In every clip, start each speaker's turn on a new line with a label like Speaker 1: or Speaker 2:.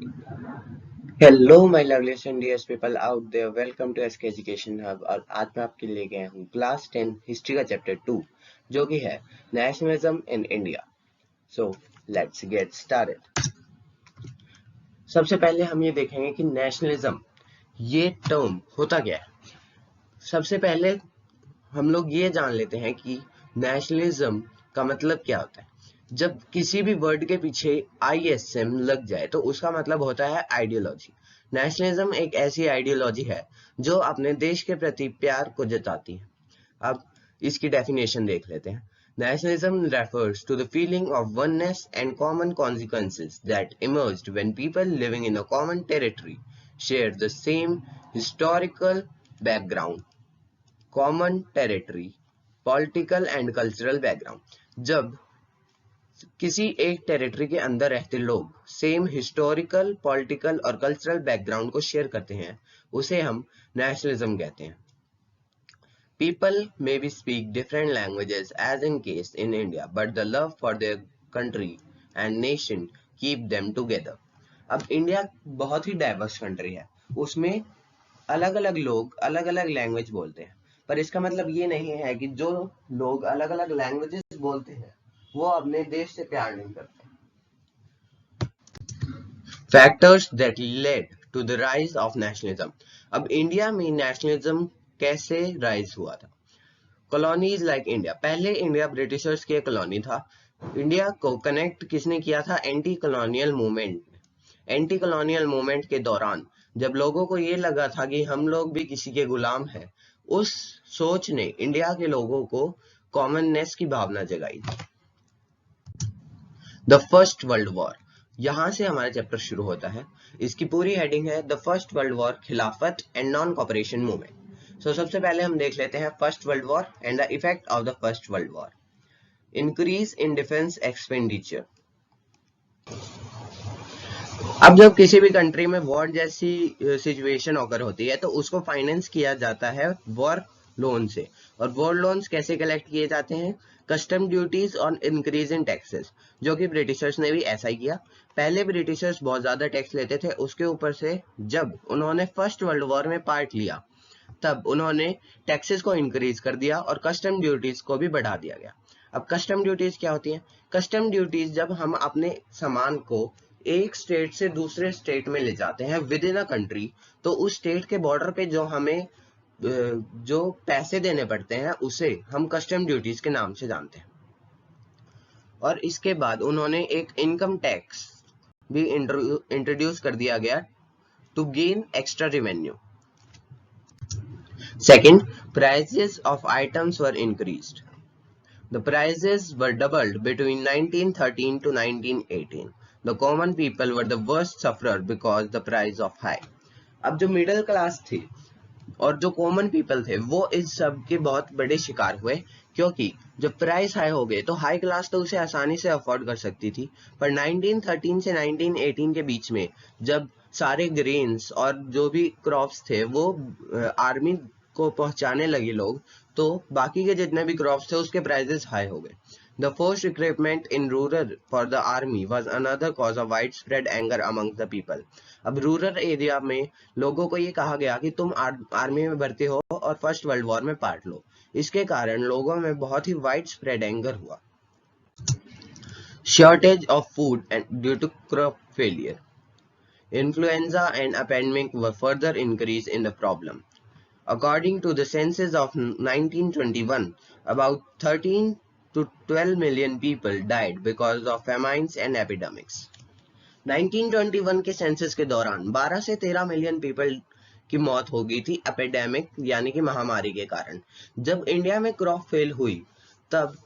Speaker 1: Hello my loveliest and dears people out there, welcome to SK education hub. और आज मैं आपके लिए गया हूँ क्लास 10 हिस्ट्री का चैप्टर 2 जो कि है nationalism in India. So let's get started. सबसे पहले हम ये देखेंगे कि नेशनलिज्म ये टर्म होता क्या है। सबसे पहले हम लोग ये जान लेते हैं कि नेशनलिज्म का मतलब क्या होता है। जब किसी भी वर्ड के पीछे ISM लग जाए तो उसका मतलब होता है आइडियोलॉजी। नेशनलिज्म एक ऐसी आइडियोलॉजी है जो अपने देश के प्रति प्यार को जताती है। अब इसकी डेफिनेशन देख लेते हैं। Nationalism refers to the feeling of oneness and common consequences that emerged when people living in a common territory shared the same historical background, common territory, political and cultural background. जब किसी एक territory के अंदर रहते लोग same historical, political और cultural background को share करते हैं, उसे हम नेशनलिज्म कहते हैं। People maybe speak different languages as in case in India, but the love for their country and nation keep them together. अब इंडिया बहुत ही डाइवर्स कंट्री है, उसमें अलग अलग लोग अलग अलग लैंग्वेज बोलते हैं, पर इसका मतलब ये नहीं है कि जो लोग अलग अलग लैंग्वेजेस बोलते हैं वो अपने देश से प्यार नहीं करते। Factors that led to the rise of nationalism. अब इंडिया में नेशनलिज्म कैसे राइज हुआ था। कॉलोनीज लाइक इंडिया, पहले इंडिया ब्रिटिशर्स की कॉलोनी था। इंडिया को कनेक्ट किसने किया था? Anti colonial movement. Anti colonial movement के दौरान जब लोगों को ये लगा था कि हम लोग भी किसी के गुलाम हैं, उस सोच ने इंडिया के लोगों को कॉमननेस की भावना जगाई। द फर्स्ट वर्ल्ड वॉर, यहां से हमारा चैप्टर शुरू होता है। इसकी पूरी हेडिंग है द फर्स्ट वर्ल्ड वॉर, खिलाफत एंड नॉन कॉपरेशन मूवमेंट। सबसे पहले हम देख लेते हैं first world war and the effect of the first world war. Increase in defence expenditure. अब जब किसी भी कंट्री में वॉर जैसी सिचुएशन ऑकर होती है तो उसको फाइनेंस किया जाता है वॉर लोन से। और वॉर लोन्स कैसे कलेक्ट किए जाते हैं? कस्टम ड्यूटीज और इंक्रीज इन टैक्सेस, जो कि ब्रिटिशर्स ने भी ऐसा ही किया। पहले ब्रिटिशर्स बहुत ज्यादा टैक्स लेते थे, उसके ऊपर से जब उन्होंने फर्स्ट वर्ल्ड वॉर में पार्ट लिया तब उन्होंने टैक्सेस को इंक्रीज कर दिया और कस्टम ड्यूटीज को भी बढ़ा दिया गया। अब कस्टम ड्यूटीज क्या होती हैं? कस्टम ड्यूटीज जब हम अपने सामान को एक स्टेट से दूसरे स्टेट में ले जाते हैं विद इन अ कंट्री, तो उस स्टेट के बॉर्डर पे जो हमें जो पैसे देने पड़ते हैं उसे हम कस्टम ड्यूटीज के नाम से जानते हैं। और इसके बाद उन्होंने एक इनकम टैक्स भी इंट्रोड्यूस कर दिया गया to gain extra revenue. Second, prices of items were increased. The prices were doubled between 1913 to 1918. The common people were the worst sufferer because the price of high. अब जो middle class थी और जो common people थे वो इस सब के बहुत बड़े शिकार हुए, क्योंकि जब प्राइस हाई हो गए तो हाई क्लास तो उसे आसानी से अफोर्ड कर सकती थी, पर 1913 से 1918 के बीच में जब सारे ग्रेन्स और जो भी क्रॉप्स थे वो आर्मी को पहुंचाने लगे लोग, तो बाकी के जितने भी क्रॉप्स थे उसके प्राइसेस हाई हो गए। The forced recruitment in rural for the army was another cause of widespread anger among the people. अब रूरल एरिया में लोगों को ये कहा गया कि तुम आर्मी में भर्ती हो और फर्स्ट वर्ल्ड वॉर में पार्ट लो। इसके कारण लोगों में बहुत ही वाइड स्प्रेड एंगर हुआ। Shortage of food and due to crop failure, influenza and epidemic were further increased in the problem. According to the census of 1921, about 13 to 12 million people died because of famines and epidemics. 1921 के census के दौरान 12 से 13 million people की मौत हो गई थी epidemic यानी कि महामारी के कारण। जब इंडिया में क्रॉप फेल हुई तब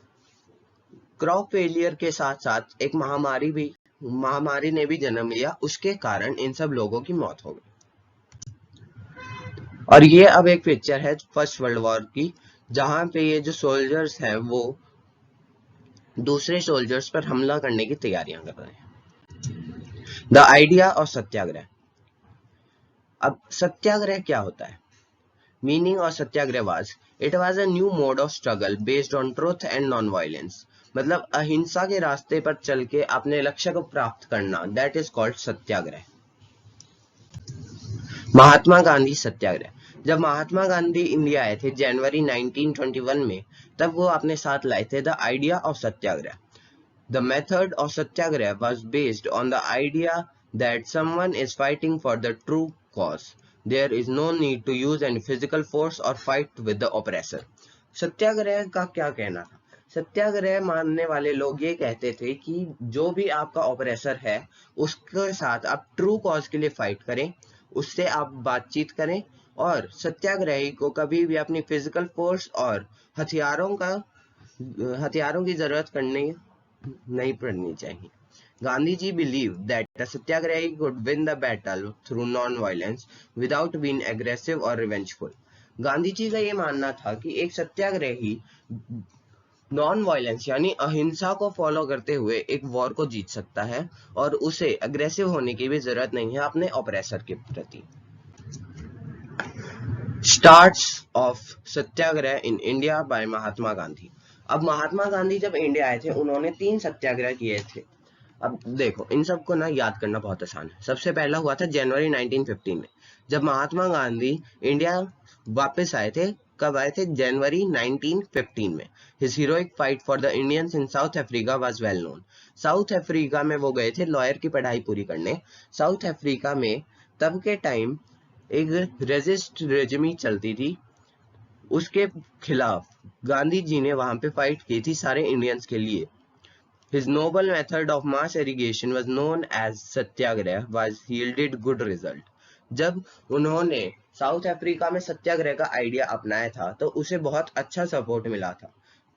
Speaker 1: क्रॉप फेलियर के साथ साथ एक महामारी ने भी जन्म लिया, उसके कारण इन सब लोगों की मौत हो गई। और ये अब एक पिक्चर है फर्स्ट वर्ल्ड वॉर की, जहां पे ये जो सोल्जर्स हैं वो दूसरे सोल्जर्स पर हमला करने की तैयारियां कर रहे हैं। द आइडिया ऑफ सत्याग्रह। अब सत्याग्रह क्या होता है? Meaning of Satyagraha was it was a new mode of struggle based on truth and non violence. मतलब अहिंसा के रास्ते पर चल के अपने लक्ष्य को प्राप्त करना, दैट इज कॉल्ड सत्याग्रह। महात्मा गांधी सत्याग्रह। जब महात्मा गांधी इंडिया आए थे जनवरी 1921 में, तब वो अपने साथ लाए थे the idea of Satyagraha. The method of satyagraha was based on the idea that someone is fighting for the true cause. There is no need to use any physical force or fight with the oppressor. सत्याग्रह का क्या कहना था? सत्याग्रह मानने वाले लोग ये कहते थे कि जो भी आपका ऑपरेसर है उसके साथ आप ट्रू कॉज के लिए फाइट करें, उससे आप बातचीत करें, और सत्याग्रही को कभी भी अपनी फिजिकल फोर्स और हथियारों की जरूरत नहीं पड़नी चाहिए। Gandhi ji believed that a satyagrahi could win the battle through non-violence without being aggressive or revengeful. Gandhi ji का ये मानना था कि एक सत्याग्रही नॉन वायलेंस यानी अहिंसा को फॉलो करते हुए एक वॉर को जीत सकता है और उसे अग्रेसिव होने की भी जरूरत नहीं है अपने ऑपरेसर के प्रति। Starts of satyagraha in India by Mahatma Gandhi. अब महात्मा गांधी जब इंडिया आए थे उन्होंने 3 सत्याग्रह किए थे। अब देखो इन सबको ना याद करना बहुत आसान है। सबसे पहला हुआ था जनवरी 1915 में, जब महात्मा गांधी इंडिया वापस आए थे। कब आए थे? जनवरी 1915 में। His heroic fight for the Indians in south Africa was well known. South Africa में वो गए थे लॉयर की पढ़ाई पूरी करने। साउथ अफ्रीका में तब के टाइम एक रेजिस्ट रेजिमी चलती थी, उसके खिलाफ गांधी जी ने वहां पे फाइट की थी सारे इंडियंस के लिए। His noble method of mass irrigation was known as Satyagraha was yielded good result. जब उन्होंने साउथ अफ्रीका में सत्याग्रह का आइडिया अपनाया था तो उसे बहुत अच्छा सपोर्ट मिला था।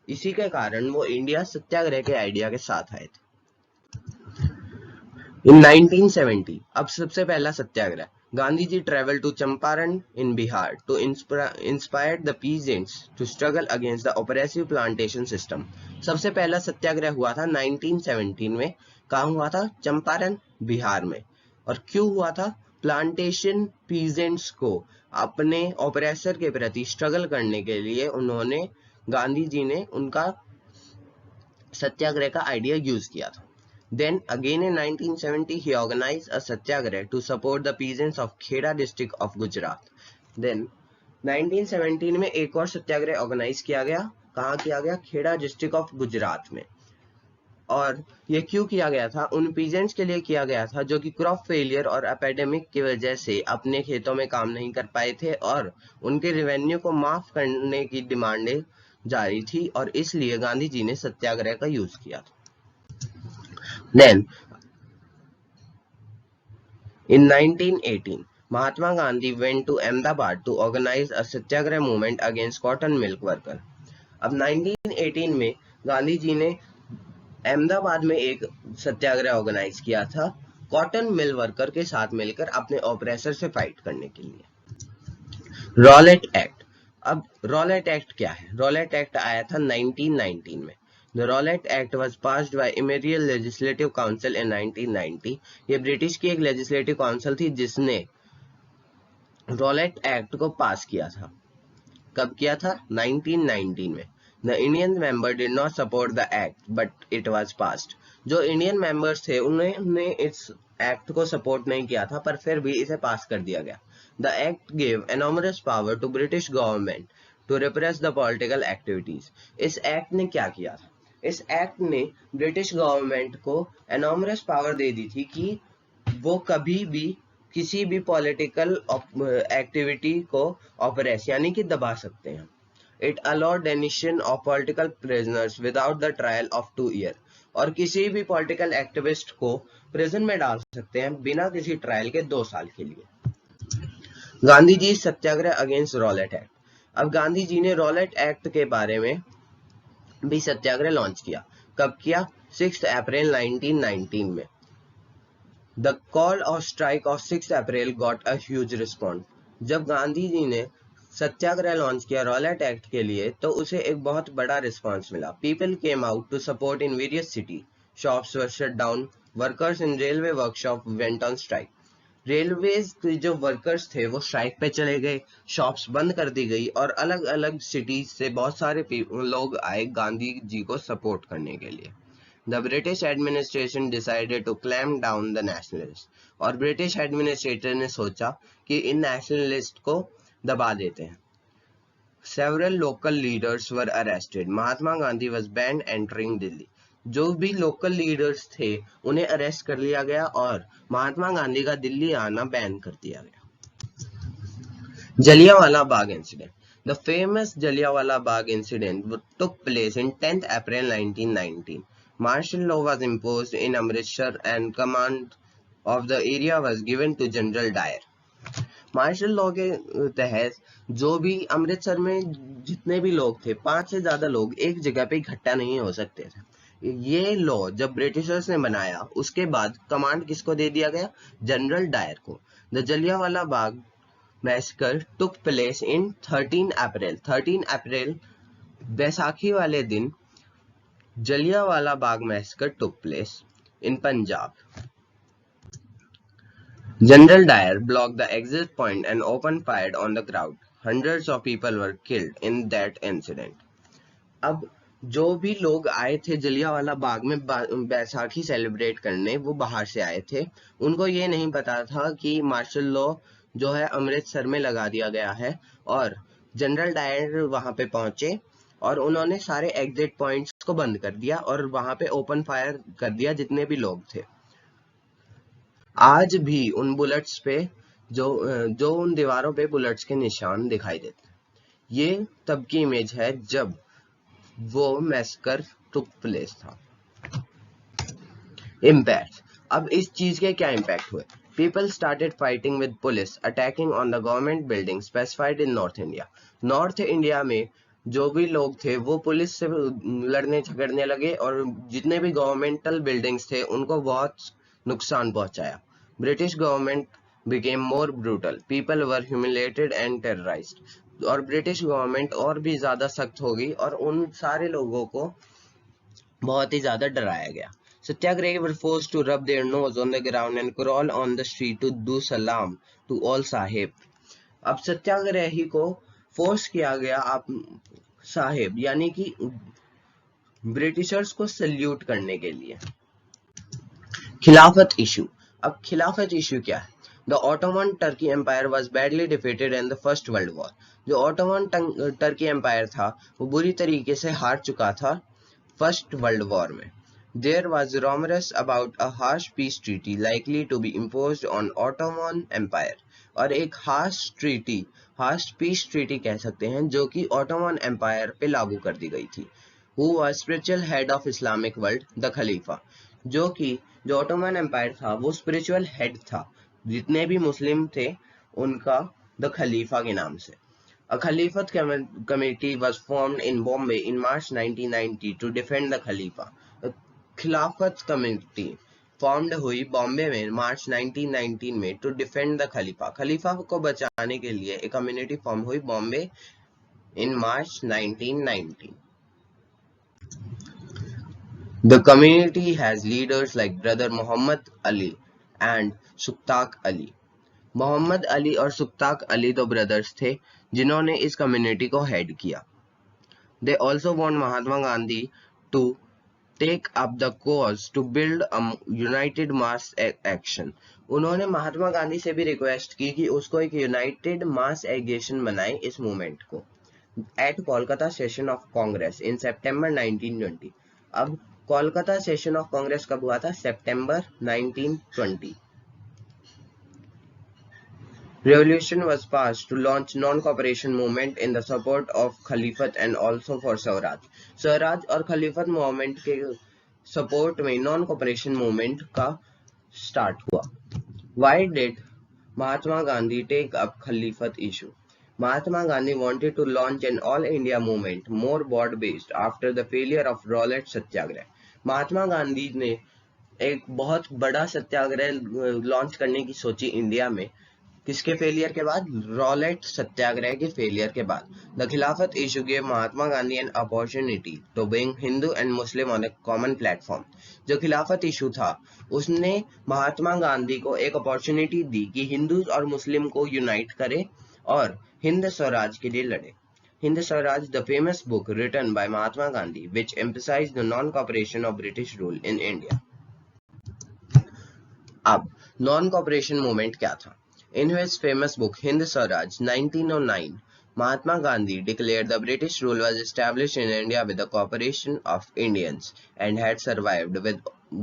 Speaker 1: इसी के कारण वो इंडिया सत्याग्रह के आइडिया के साथ आए थे। In 1970, अब सबसे पहला सत्याग्रह, Gandhi ji traveled to Champaran in Bihar to inspire the peasants to struggle against the oppressive plantation system. सबसे पहला सत्याग्रह हुआ था 1917 में। कहाँ हुआ था? चंपारण, बिहार में। और क्यों हुआ था? प्लांटेशन पीजेंट्स को अपने ऑपरेसर के प्रति स्ट्रगल करने के लिए उन्होंने, गांधी जी ने उनका सत्याग्रह का आइडिया यूज किया था। Then again in 1970 he organized a satyagrah to support the peasants of Kheda district of Gujarat. Then 1917 में एक और सत्याग्रह ऑर्गेनाइज किया गया। कहाँ किया गया? खेड़ा डिस्ट्रिक्ट ऑफ गुजरात में। और ये क्यों किया गया था? उन पीजेंट्स के लिए किया गया था जो कि क्रॉप फेलियर और एपिडेमिक की वजह से अपने खेतों में काम नहीं कर पाए थे और उनके रेवेन्यू को माफ करने की डिमांडें जारी थी, और इसलिए गांधी जी ने सत्याग्रह का यूज किया था। Then, in 1918, Mahatma Gandhi went to Ahmedabad to organize a satyagrah movement against cotton milk worker. अब 1918 में गांधी जी ने अहमदाबाद में एक सत्याग्रह ऑर्गेनाइज किया था कॉटन मिल वर्कर के साथ मिलकर अपने ऑपरेसर से फाइट करने के लिए। Rowlatt act. अब रॉलेट एक्ट क्या है? रॉलेट एक्ट आया था 1919 में। The Rowlatt Act was passed by Imperial Legislative Council in 1990. ये ब्रिटिश की एक लेजिस्लेटिव काउंसिल थी जिसने रॉलेट एक्ट को पास किया था। कब किया था? 1919 में। The Indian member did not support the act, but it was passed. जो इंडियन मेंबर्स थे उन्होंने इस एक्ट को सपोर्ट नहीं किया था, पर फिर भी इसे पास कर दिया गया। The act gave enormous power to British government to repress the political activities. इस एक्ट ने क्या किया था? इस एक्ट ने ब्रिटिश गवर्नमेंट को एनॉर्मस पावर दे दी थी कि वो कभी भी किसी भी पॉलिटिकल एक्टिविटी को ऑपरेस यानी कि दबा सकते हैं। It allowed डेनिशन of political prisoners without the trial of 2 year. और किसी भी पॉलिटिकल एक्टिविस्ट को प्रिजन में डाल सकते हैं बिना किसी ट्रायल के 2 साल के लिए। गांधी जी सत्याग्रह अगेंस्ट रॉलेट एक्ट। अब गांधी जी ने रॉलेट एक्ट के बारे में भी सत्याग्रह लॉन्च किया। कब किया? 6 अप्रैल 1919 में। The call of strike of 6 April got a huge response. जब गांधी जी ने सत्याग्रह लॉन्च किया रॉलेट एक्ट के लिए तो उसे एक बहुत बड़ा रिस्पॉन्स मिला। People came out to support in various city, shops were shut down, workers in railway workshop went on strike. Railways के जो वर्कर्स थे वो स्ट्राइक पे चले गए, शॉप्स बंद कर दी गई और अलग अलग सिटीज से बहुत सारे लोग आए गांधी जी को सपोर्ट करने के लिए। The British administration decided to clamp down the nationalists. और ब्रिटिश एडमिनिस्ट्रेटर ने सोचा कि इन नेशनलिस्ट को दबा देते हैं. Several local leaders were arrested. Mahatma Gandhi was banned entering Delhi. जो भी लोकल लीडर्स थे उन्हें अरेस्ट कर लिया गया और महात्मा गांधी का दिल्ली आना बैन कर दिया गया. Jallianwala Bagh incident. The famous Jallianwala Bagh incident took place in 10th April 1919. Martial law was imposed in Amritsar and command of the area was given to General Dyer. Martial law के तहत जो भी अमृतसर में जितने भी लोग थे 5 से ज्यादा लोग एक जगह पे इकट्ठा नहीं हो सकते थे. ये लॉ जब ब्रिटिशर्स ने बनाया उसके बाद कमांड किसको दे दिया गया? जनरल डायर को. The Jallianwala Bagh massacre took place in 13 April Baisakhi वाले दिन Jallianwala Bagh massacre took place in Punjab. General Dyer blocked the exit point and opened fire on the crowd. Hundreds of people were killed in that incident. अब जो भी लोग आए थे जलियांवाला बाग में बैसाखी सेलिब्रेट करने, वो बाहर से आए थे. उनको ये नहीं पता था कि मार्शल लॉ जो है अमृतसर में लगा दिया गया है. और जनरल डायर वहां पे पहुंचे और उन्होंने सारे एग्जिट पॉइंट्स को बंद कर दिया और वहां पे ओपन फायर कर दिया जितने भी लोग थे. आज भी उन बुलेट्स पे जो उन दीवारों पे बुलेट्स के निशान दिखाई देते हैं. ये तब की इमेज है जब वो मैसेकर टुक प्लेस था. इम्पैक्ट. अब इस चीज के क्या इम्पैक्ट हुए? People started fighting with police attacking on the government building specified in north India. North India में जो भी लोग थे वो पुलिस से लड़ने झगड़ने लगे और जितने भी गवर्नमेंटल बिल्डिंग्स थे उनको बहुत नुकसान पहुंचाया. British government became more brutal. People were humiliated and terrorized. और ब्रिटिश गवर्नमेंट और भी ज्यादा सख्त हो गई और उन सारे लोगों को बहुत ही ज्यादा डराया गया. Satyagrahi were forced to rub their nose on the ground and crawl on the street to do salam to all sahib. अब सत्याग्रही को फोर्स किया गया आप साहिब यानी कि ब्रिटिशर्स को सल्यूट करने के लिए. खिलाफत इशू. अब खिलाफत इशू क्या है? The Ottoman Turkey empire was badly defeated in the first world war. जो ऑटोमन टर्की एम्पायर था वो बुरी तरीके से हार चुका था फर्स्ट वर्ल्ड वॉर में. There was rumours about a harsh peace treaty likely to be imposed on Ottoman empire. और एक हार्श पीस ट्रीटी कह सकते हैं जो कि ऑटोमन एम्पायर पे लागू कर दी गई थी. Who was spiritual head of Islamic world? The Khalifa. जो ऑटोमन एम्पायर था वो स्पिरिचुअल हेड था जितने भी मुस्लिम थे उनका द खलीफा के नाम से. A Khilafat committee was formed in Bombay in March 1990 to defend the Khalifa. Khilafat committee formed हुई बॉम्बे में मार्च 1919 में टू डिफेंड द खलीफा. खलीफा को बचाने के लिए एक कम्युनिटी फॉर्म हुई Bombay in March 1919. The community has leaders like brother Muhammad Ali and Suktak Ali. Mohammad Ali और सुक्ताक अली दो ब्रदर्स थे जिन्होंने इस कम्युनिटी को हेड किया. They also want Mahatma Gandhi to take up the cause to build a united mass action. उन्होंने महात्मा गांधी से भी रिक्वेस्ट की कि उसको एक यूनाइटेड मास एक्शन बनाए इस मूवमेंट को. At Kolkata session of Congress in September 1920. अब कोलकाता सेशन ऑफ कांग्रेस कब हुआ था? सितंबर 1920. Resolution was passed to launch non-cooperation movement in the support of Khalifat and also for Swaraj. Swaraj और खलीफत मूवमेंट के सपोर्ट में नॉन कॉपरेशन मूवमेंट का स्टार्ट हुआ. Why did Mahatma Gandhi take up Khalifat issue? Mahatma Gandhi wanted to launch an all-India movement, more broad-based, after the failure of Rowlatt Satyagraha. Mahatma Gandhi ने एक बहुत बड़ा सत्याग्रह launch करने की सोची इंडिया में. किसके फेलियर के बाद? रॉलेट सत्याग्रह के फेलियर के बाद. The Khilafat issue give Mahatma Gandhi an opportunity to bring Hindu and Muslim on a common platform. जो खिलाफत इशू था उसने महात्मा गांधी को एक अपॉर्चुनिटी दी कि हिंदू और मुस्लिम को यूनाइट करे और हिंद स्वराज के लिए लड़े. Hind Swaraj, the famous book written by Mahatma Gandhi, which emphasized the non-cooperation of British rule in India. अब non-cooperation movement क्या था? In his famous book Hind Swaraj 1909, Mahatma Gandhi declared the British rule was established in India with the cooperation of Indians and had survived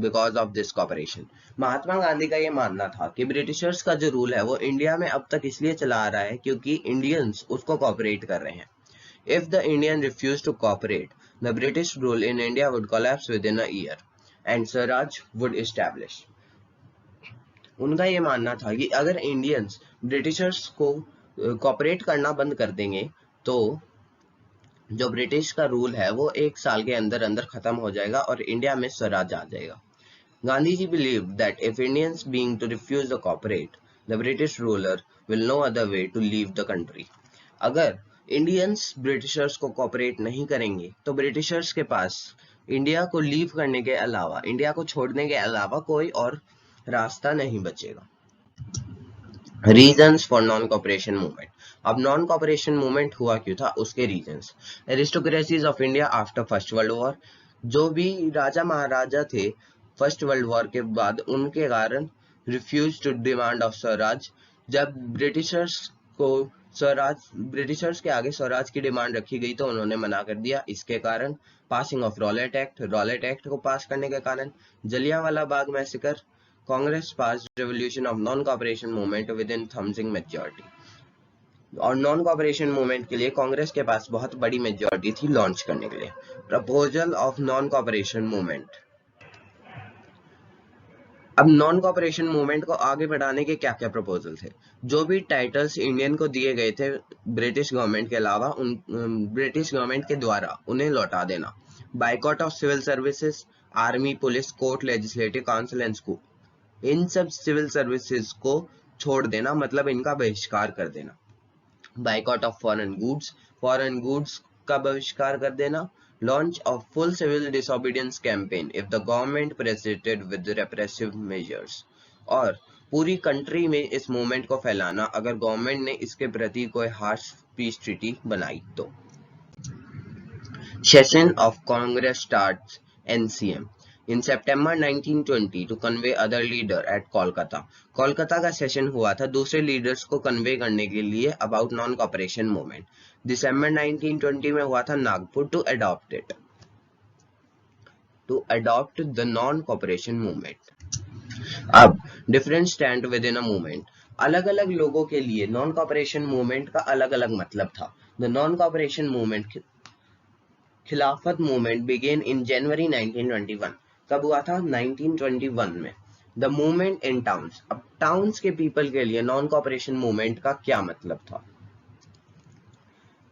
Speaker 1: because of this cooperation. Mahatma Gandhi का ये मानना था कि Britishers का जो rule है वो इंडिया में अब तक इसलिए चला आ रहा है क्योंकि इंडियंस उसको कॉपरेट कर रहे हैं. If the Indian refused to cooperate, the British rule in India would collapse within a year, and Swaraj would establish. उनका ये मानना था कि अगर इंडियंस ब्रिटिशर्स को कॉपरेट करना बंद कर देंगे तो जो ब्रिटिश का रूल है वो 1 साल के अंदर अंदर खत्म हो जाएगा और इंडिया में स्वराज आ जाएगा. Gandhi ji believe that if Indians being to refuse the cooperate, the British ruler will no other way to leave the country. अगर इंडियंस ब्रिटिशर्स को कॉपरेट नहीं करेंगे तो ब्रिटिशर्स के पास इंडिया को लीव करने के अलावा, इंडिया को छोड़ने के अलावा कोई और रास्ता नहीं बचेगा. Reasons for non cooperation movement. अब नॉन कॉपरेशन मूवमेंट हुआ क्यों था, उसके reasons. Aristocracies of India after first world war. जो भी राजा महाराजा थे फर्स्ट वर्ल्ड वॉर के बाद, उनके कारण refuse to demand of swaraj. जब ब्रिटिशर्स के आगे स्वराज की डिमांड रखी गई तो उन्होंने मना कर दिया. इसके कारण पासिंग ऑफ रॉलेट एक्ट को पास करने के कारण Jallianwala Bagh massacre. Congress pass revolution of non cooperation movement within thumping majority. और नॉन कॉपरेशन मूवमेंट के लिए कांग्रेस के पास बहुत बड़ी मेजॉरिटी थी लॉन्च करने के लिए. Proposal of non cooperation movement. अब नॉन कॉपरेशन मूवमेंट को आगे बढ़ाने के क्या क्या प्रपोजल थे. जो भी टाइटल्स इंडियन को दिए गए थे ब्रिटिश गवर्नमेंट के अलावा, उन ब्रिटिश गवर्नमेंट के द्वारा उन्हें लौटा देना. Boycott of civil services, army, police, court, legislative council and school. इन सब सिविल सर्विसेज को छोड़ देना, मतलब इनका बहिष्कार कर देना. बाइकॉट ऑफ फॉरेन गुड्स का बहिष्कार कर देना. Launch of full civil disobedience campaign if the government president with repressive measures. और पूरी कंट्री में इस मूवमेंट को फैलाना अगर गवर्नमेंट ने इसके प्रति कोई हार्श पीस ट्रीटी बनाई तो. Session of Congress starts NCM in September 1920 to convey other leader at Kolkata. Kolkata का सेशन हुआ था दूसरे लीडर्स को कन्वे करने के लिए अबाउट नॉन कॉपरेशन मूवमेंट. दिसंबर 1920 में हुआ था Nagpur to adopt the non cooperation movement. अब different stand within a movement. अलग अलग लोगों के लिए नॉन कॉपरेशन मूवमेंट का अलग अलग मतलब था. द नॉन कॉपरेशन मूवमेंट खिलाफत मूवमेंट बिगेन इन जनवरी 1921. कब हुआ था? 1921 में. The movement in towns. अब टाउन्स के पीपल के लिए नॉन कॉपरेशन मूवमेंट का क्या मतलब था?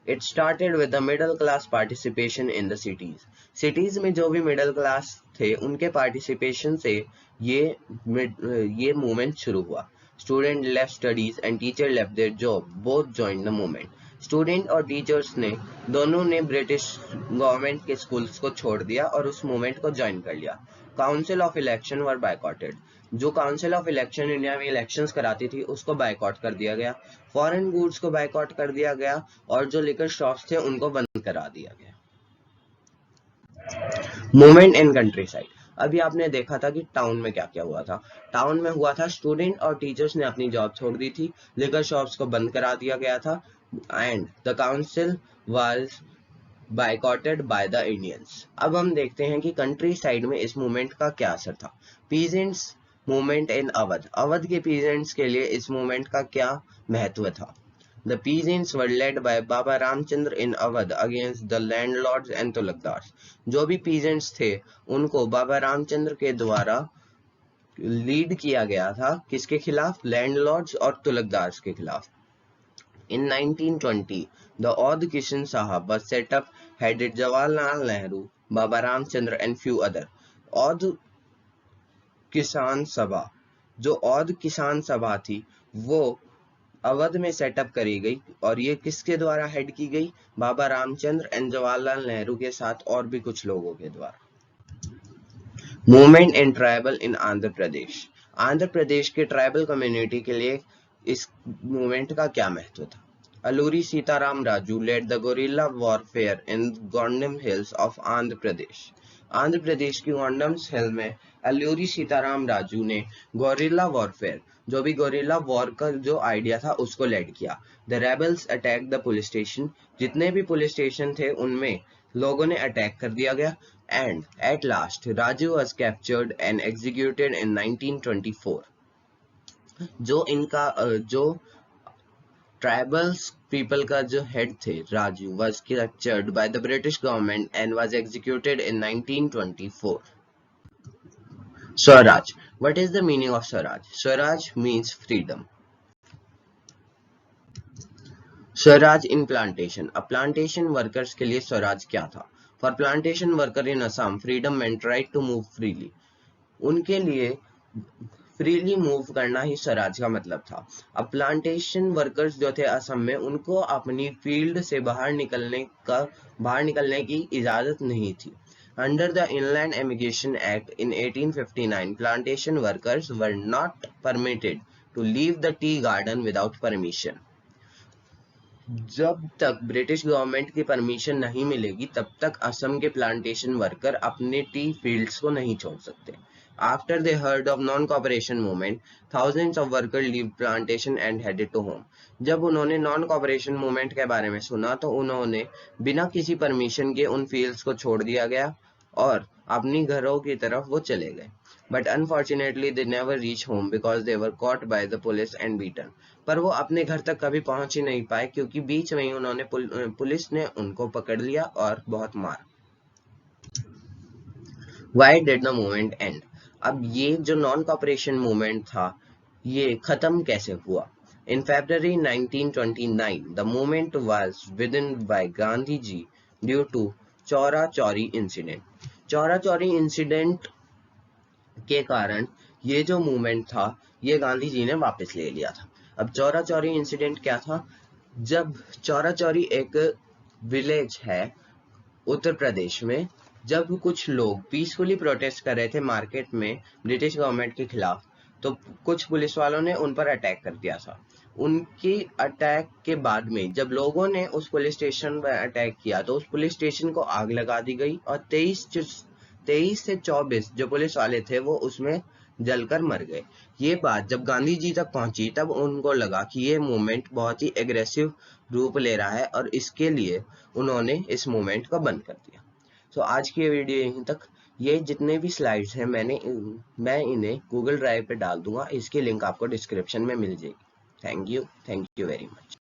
Speaker 1: It started with the middle class participation in the cities. Cities में जो भी मिडिल क्लास थे उनके पार्टिसिपेशन से ये मूवमेंट शुरू हुआ. Student left studies and teacher left their job, both join the movement. Student और टीचर्स ने दोनों ने ब्रिटिश गवर्नमेंट के स्कूल्स को छोड़ दिया और उस मूवमेंट को ज्वाइन कर लिया. काउंसिल ऑफ इलेक्शन वर बायकॉटेड. जो काउंसिल ऑफ इलेक्शन इंडिया में इलेक्शंस कराती थी उसको बायकॉट कर दिया गया. फॉरेन गुड्स को बायकॉट कर दिया गया और जो लिकर शॉप्स थे उनको बंद करा दिया गया. Movement in country side. अभी आपने देखा था कि टाउन में क्या क्या हुआ था. टाउन में हुआ था स्टूडेंट और टीचर्स ने अपनी जॉब छोड़ दी थी, लिकर शॉप्स को बंद करा दिया गया था and the council was boycotted by the Indians. अब हम देखते हैं कि कंट्री साइड में इस मूवमेंट का क्या असर था. Peasants movement in Awadh. Awadh के पीजेंट्स के लिए इस मूवमेंट का क्या महत्व था? The peasants were led by Baba Ramchandra in Awadh against the landlords and तुलकदार्स. जो भी पीजेंट्स थे उनको बाबा रामचंद्र के द्वारा लीड किया गया था. किसके खिलाफ? लैंडलॉर्ड्स और तुलकदार्स के खिलाफ. In 1920, the Audh Kishan Sahab was set up, headed Jawaharlal Nehru, Baba Ramchandra and few other. Audh किसान सभा, जो औध किसान सभा थी वो अवध में सेटअप करी गई और ये किसके द्वारा हेड की गई? बाबा रामचंद्र एंड जवाहरलाल नेहरू के साथ और भी कुछ लोगों के द्वारा. मूवमेंट इन ट्राइबल इन आंध्र प्रदेश. आंध्र प्रदेश के ट्राइबल कम्युनिटी के लिए इस मूवमेंट का क्या महत्व था? Alluri Sitaram Raju led the guerrilla warfare in Gondam Hills of Andhra Pradesh. Andhra Pradesh की गोंडम हिल में अल्लूरी सीताराम राजू ने गोरिल्ला वॉरफेयर, जो भी गोरिल्ला वॉर का जो आइडिया था, उसको लेड किया. The rebels attack the police station. जितने भी पुलिस स्टेशन थे उनमें लोगों ने अटैक कर दिया गया. And at last Raju was captured and executed in 1924. जो ट्राइबल्स पीपल का जो हेड थे Raju was captured by the British government and was executed in 1924. Swaraj. What is the meaning of Swaraj? Swaraj means freedom. Swaraj in plantation. अब plantation workers के लिए स्वराज क्या था? For plantation worker in Assam, freedom meant right to move freely. उनके लिए freely move करना ही स्वराज का मतलब था. अब प्लांटेशन वर्कर्स जो थे असम में, उनको अपनी फील्ड से बाहर निकलने की इजाजत नहीं थी. Under the inland immigration act in 1859, plantation workers were not permitted to leave the tea garden without permission. जब तक ब्रिटिश गवर्नमेंट की परमिशन नहीं मिलेगी तब तक असम के प्लांटेशन वर्कर अपने टी फील्ड्स को नहीं छोड़ सकते. After they heard of non-cooperation movement, thousands of workers left plantation and headed to home. जब उन्होंने नॉन कॉपरेशन मूवमेंट के बारे में सुना तो उन्होंने बिना किसी परमिशन के उन फील्ड्स को छोड़ दिया गया और अपनी घरों की तरफ वो चले गए. But unfortunately they never reached home because they were caught by the police and beaten. पर वो अपने घर तक कभी पहुंच ही नहीं पाए क्योंकि बीच में ही उन्होंने पुलिस ने उनको पकड़ लिया और बहुत मारा. Why did the movement end? अब ये जो नॉन कॉपरेशन मूवमेंट था ये खत्म कैसे हुआ? In February 1929 the movement was withdrawn by Gandhi ji due to Chaura Chauri incident. Chaura Chauri incident के कारण ये जो मूवमेंट था ये गांधी जी ने वापस ले लिया था. अब चौरा चौरी इंसिडेंट क्या था? जब चौरा चौरी एक विलेज है उत्तर प्रदेश में, जब कुछ लोग पीसफुली प्रोटेस्ट कर रहे थे मार्केट में ब्रिटिश गवर्नमेंट के खिलाफ, तो कुछ पुलिस वालों ने उन पर अटैक कर दिया था. उनकी अटैक के बाद में जब लोगों ने उस पुलिस स्टेशन पर अटैक किया तो उस पुलिस स्टेशन को आग लगा दी गई और 23 से 24 जो पुलिस वाले थे वो उसमें जलकर मर गए. ये बात जब गांधी जी तक पहुंची तब उनको लगा कि ये मूवमेंट बहुत ही एग्रेसिव रूप ले रहा है और इसके लिए उन्होंने इस मूवमेंट को बंद कर दिया. तो आज की वीडियो यहीं तक. ये जितने भी स्लाइड्स हैं मैं इन्हें गूगल ड्राइव पे डाल दूंगा. इसकी लिंक आपको डिस्क्रिप्शन में मिल जाएगी. Thank you very much.